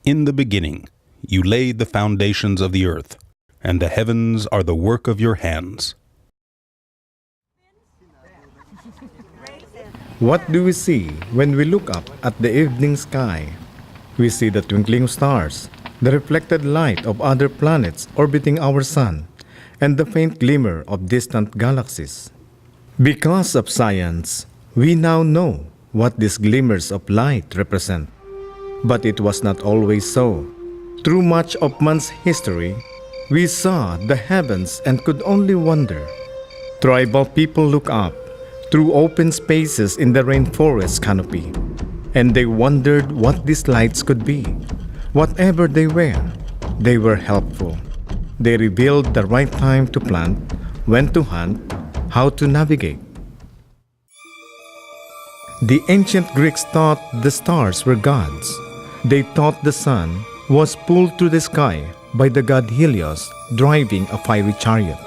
In the beginning, you laid the foundations of the earth, and the heavens are the work of your hands. What do we see when we look up at the evening sky? We see the twinkling of stars, the reflected light of other planets orbiting our sun, and the faint glimmer of distant galaxies. Because of science, we now know what these glimmers of light represent. But it was not always so. Through much of man's history, we saw the heavens and could only wonder. Tribal people look up through open spaces in the rainforest canopy, and they wondered what these lights could be. Whatever they were helpful. They revealed the right time to plant, when to hunt, how to navigate. The ancient Greeks thought the stars were gods. They thought the sun was pulled through the sky by the god Helios driving a fiery chariot.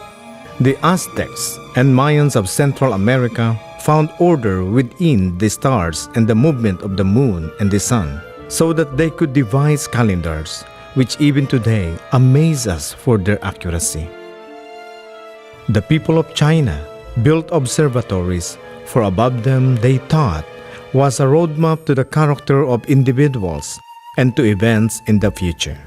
The Aztecs and Mayans of Central America found order within the stars and the movement of the moon and the sun, so that they could devise calendars, which even today amaze us for their accuracy. The people of China built observatories, for above them they thought was a roadmap to the character of individuals and to events in the future.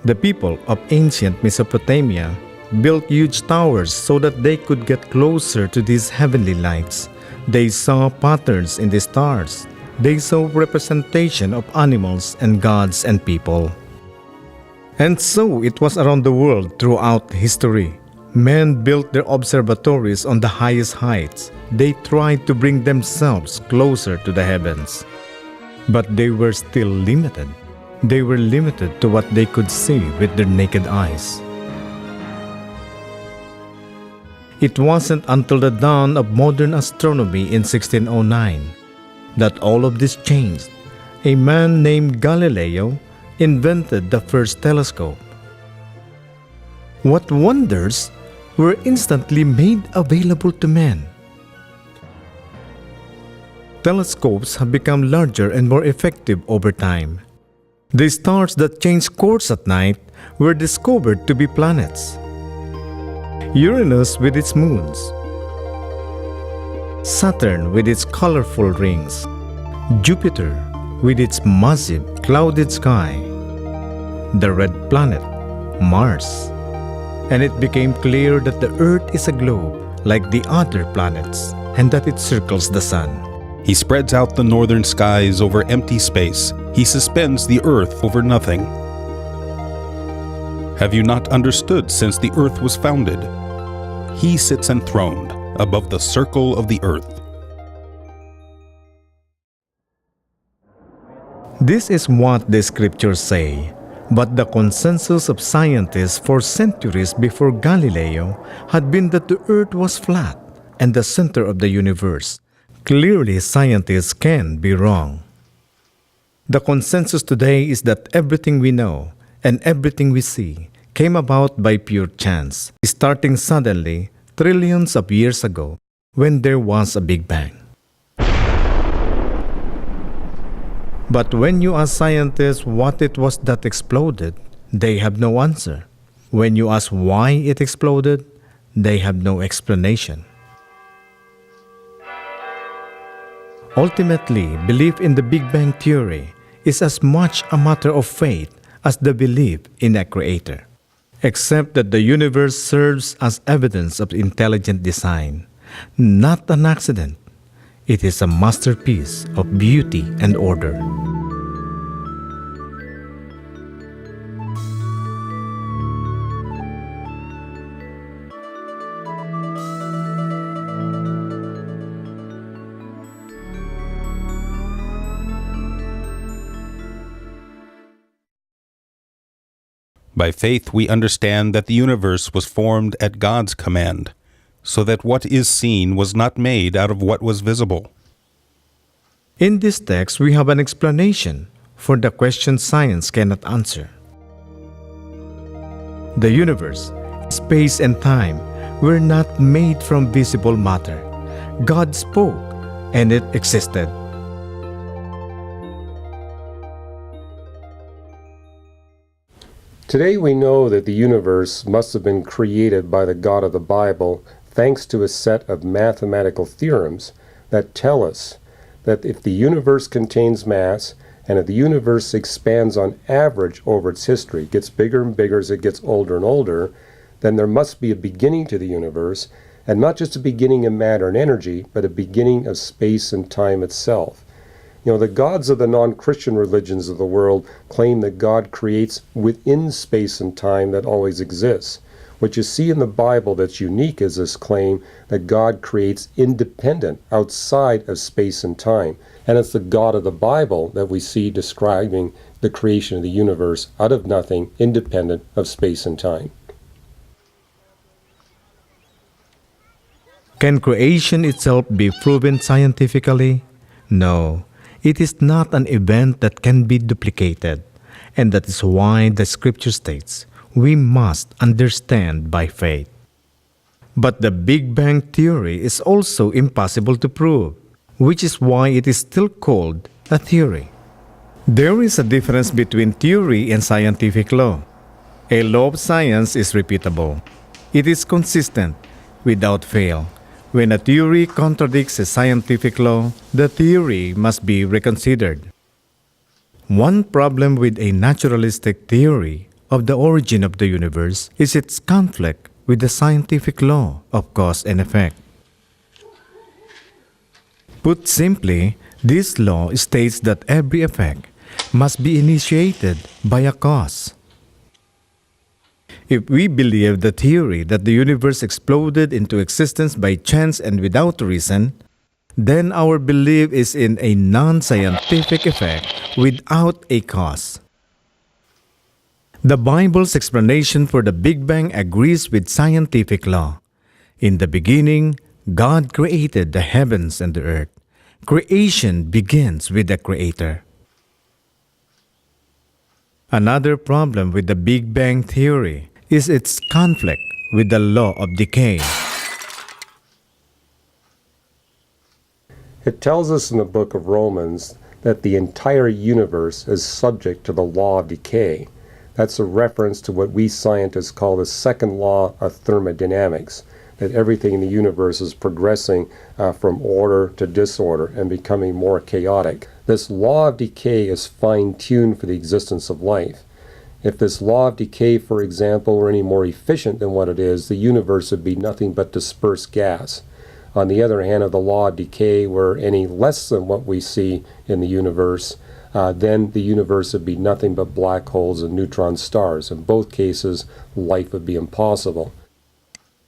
The people of ancient Mesopotamia built huge towers so that they could get closer to these heavenly lights. They saw patterns in the stars. They saw representation of animals and gods and people. And so it was around the world throughout history. Men built their observatories on the highest heights. They tried to bring themselves closer to the heavens. But they were still limited. They were limited to what they could see with their naked eyes. It wasn't until the dawn of modern astronomy in 1609 that all of this changed. A man named Galileo invented the first telescope. What wonders were instantly made available to men? Telescopes have become larger and more effective over time. The stars that change course at night were discovered to be planets. Uranus with its moons, Saturn with its colorful rings, Jupiter with its massive clouded sky, the red planet, Mars. And it became clear that the Earth is a globe like the other planets and that it circles the sun. He spreads out the northern skies over empty space. He suspends the earth over nothing. Have you not understood since the earth was founded? He sits enthroned above the circle of the earth. This is what the scriptures say, but the consensus of scientists for centuries before Galileo had been that the earth was flat and the center of the universe. Clearly, scientists can be wrong. The consensus today is that everything we know and everything we see came about by pure chance, starting suddenly trillions of years ago when there was a Big Bang. But when you ask scientists what it was that exploded, they have no answer. When you ask why it exploded, they have no explanation. Ultimately, belief in the Big Bang Theory is as much a matter of faith as the belief in a creator, except that the universe serves as evidence of intelligent design, not an accident. It is a masterpiece of beauty and order. By faith we understand that the universe was formed at God's command, so that what is seen was not made out of what was visible. In this text, we have an explanation for the question science cannot answer. The universe, space and time were not made from visible matter. God spoke, and it existed. Today we know that the universe must have been created by the God of the Bible thanks to a set of mathematical theorems that tell us that if the universe contains mass, and if the universe expands on average over its history, gets bigger and bigger as it gets older and older, then there must be a beginning to the universe, and not just a beginning of matter and energy, but a beginning of space and time itself. The gods of the non-Christian religions of the world claim that God creates within space and time that always exists. What you see in the Bible that's unique is this claim that God creates independent, outside of space and time. And it's the God of the Bible that we see describing the creation of the universe out of nothing, independent of space and time. Can creation itself be proven scientifically? No, it is not an event that can be duplicated, and that is why the scripture states we must understand by faith. But the Big Bang theory is also impossible to prove, which is why it is still called a theory. There is a difference between theory and scientific law. A law of science is repeatable. It is consistent, without fail. When a theory contradicts a scientific law, the theory must be reconsidered. One problem with a naturalistic theory of the origin of the universe is its conflict with the scientific law of cause and effect. Put simply, this law states that every effect must be initiated by a cause. If we believe the theory that the universe exploded into existence by chance and without reason, then our belief is in a non-scientific effect without a cause. The Bible's explanation for the Big Bang agrees with scientific law. In the beginning, God created the heavens and the earth. Creation begins with the Creator. Another problem with the Big Bang theory is its conflict with the law of decay. It tells us in the book of Romans that the entire universe is subject to the law of decay. That's a reference to what we scientists call the second law of thermodynamics, that everything in the universe is progressing from order to disorder and becoming more chaotic. This law of decay is fine-tuned for the existence of life. If this law of decay, for example, were any more efficient than what it is, the universe would be nothing but dispersed gas. On the other hand, if the law of decay were any less than what we see in the universe, then the universe would be nothing but black holes and neutron stars. In both cases, life would be impossible.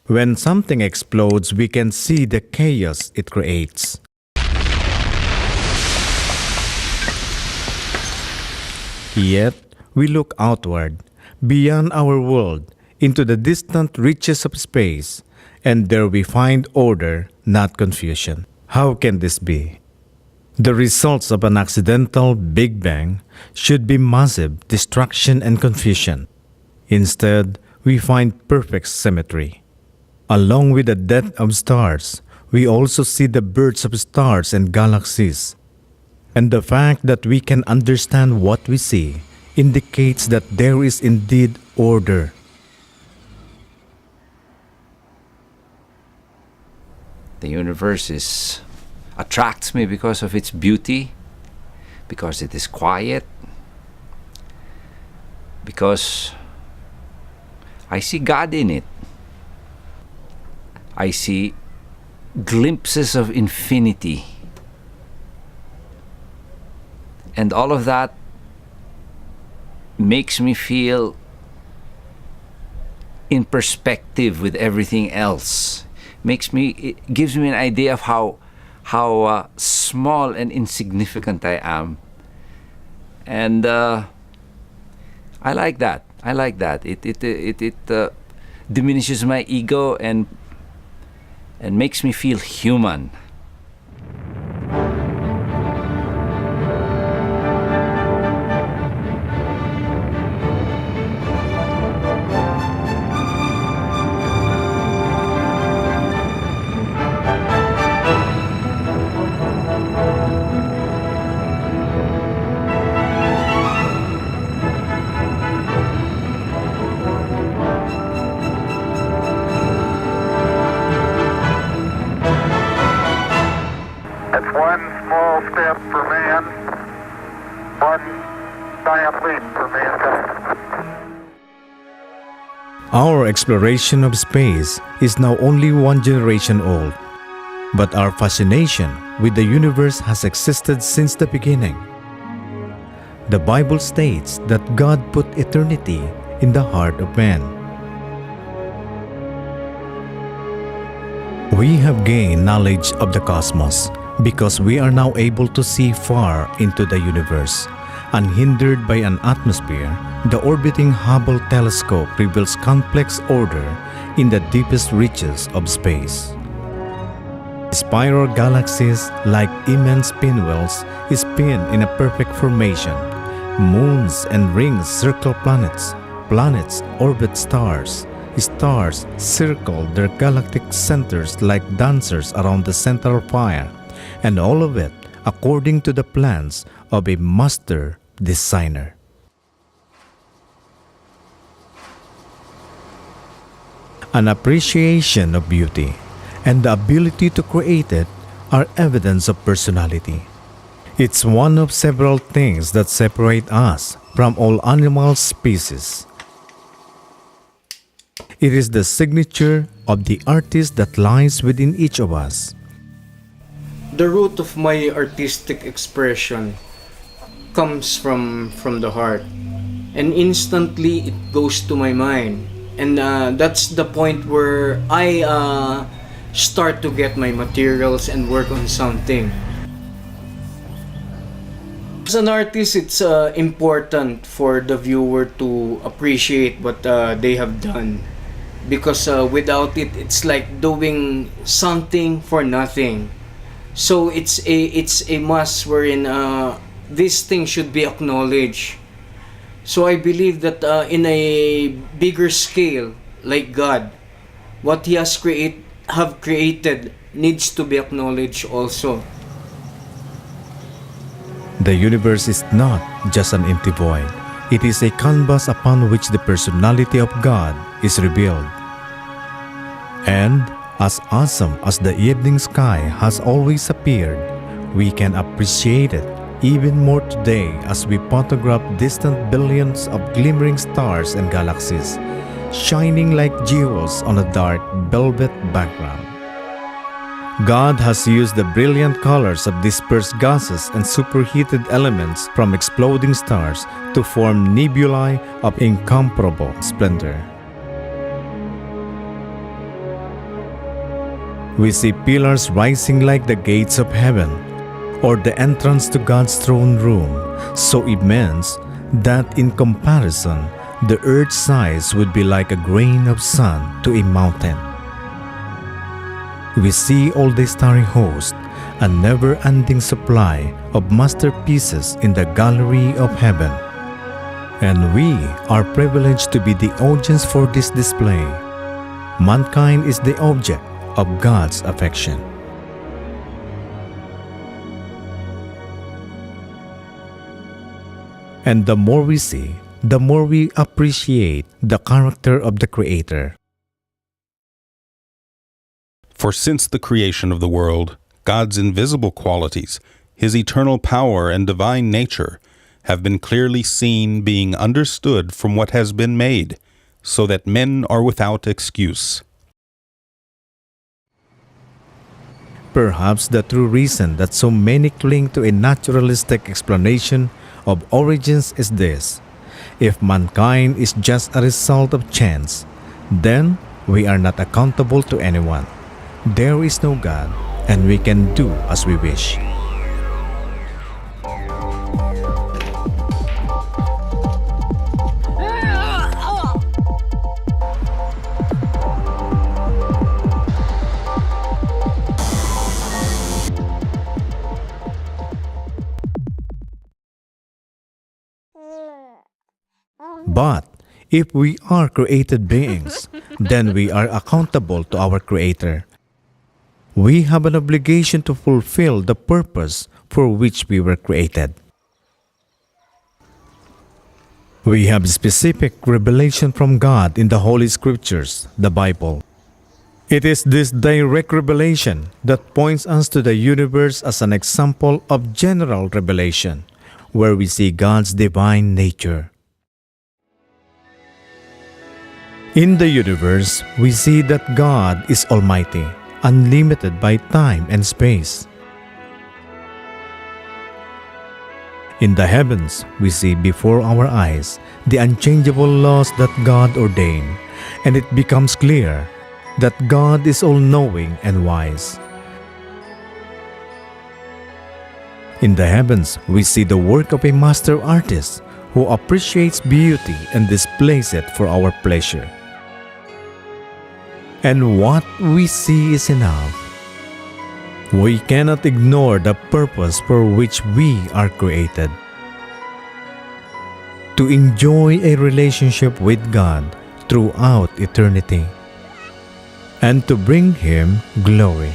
When something explodes, we can see the chaos it creates. Yet, we look outward, beyond our world, into the distant reaches of space, and there we find order, not confusion. How can this be? The results of an accidental Big Bang should be massive destruction and confusion. Instead, we find perfect symmetry. Along with the death of stars, we also see the birth of stars and galaxies. And the fact that we can understand what we see indicates that there is indeed order. The universe attracts me because of its beauty, because it is quiet, because I see God in it. I see glimpses of infinity. And all of that makes me feel in perspective with everything else. It gives me an idea of how small and insignificant I am. And I like that. It diminishes my ego and makes me feel human. giant leap for mankind. Our exploration of space is now only one generation old, but our fascination with the universe has existed since the beginning. The Bible states that God put eternity in the heart of man. We have gained knowledge of the cosmos because we are now able to see far into the universe. Unhindered by an atmosphere, the orbiting Hubble telescope reveals complex order in the deepest reaches of space. Spiral galaxies, like immense pinwheels, spin in a perfect formation. Moons and rings circle planets. Planets orbit stars. Stars circle their galactic centers like dancers around the central fire, and all of it according to the plans of a master designer. An appreciation of beauty and the ability to create it are evidence of personality. It's one of several things that separate us from all animal species. It is the signature of the artist that lies within each of us. The root of my artistic expression comes from the heart, and instantly it goes to my mind, and that's the point where I start to get my materials and work on something. As an artist, it's important for the viewer to appreciate what they have done, because without it, it's like doing something for nothing. So it's a must wherein this thing should be acknowledged. So I believe that in a bigger scale, like God, what He has created needs to be acknowledged also. The universe is not just an empty void. It is a canvas upon which the personality of God is revealed. And as awesome as the evening sky has always appeared, we can appreciate it even more today as we photograph distant billions of glimmering stars and galaxies, shining like jewels on a dark velvet background. God has used the brilliant colors of dispersed gases and superheated elements from exploding stars to form nebulae of incomparable splendor. We see pillars rising like the gates of heaven, or the entrance to God's throne room, so immense that in comparison, the earth's size would be like a grain of sand to a mountain. We see all the starry host, a never-ending supply of masterpieces in the gallery of heaven. And we are privileged to be the audience for this display. Mankind is the object of God's affection. And the more we see, the more we appreciate the character of the Creator. For since the creation of the world, God's invisible qualities, His eternal power and divine nature, have been clearly seen, being understood from what has been made, so that men are without excuse. Perhaps the true reason that so many cling to a naturalistic explanation of origins is this: if mankind is just a result of chance, then we are not accountable to anyone. There is no God, and we can do as we wish. But if we are created beings, then we are accountable to our Creator. We have an obligation to fulfill the purpose for which we were created. We have specific revelation from God in the Holy Scriptures, the Bible. It is this direct revelation that points us to the universe as an example of general revelation, where we see God's divine nature. In the universe, we see that God is almighty, unlimited by time and space. In the heavens, we see before our eyes the unchangeable laws that God ordained, and it becomes clear that God is all-knowing and wise. In the heavens, we see the work of a master artist who appreciates beauty and displays it for our pleasure. And what we see is enough. We cannot ignore the purpose for which we are created. To enjoy a relationship with God throughout eternity, and to bring Him glory.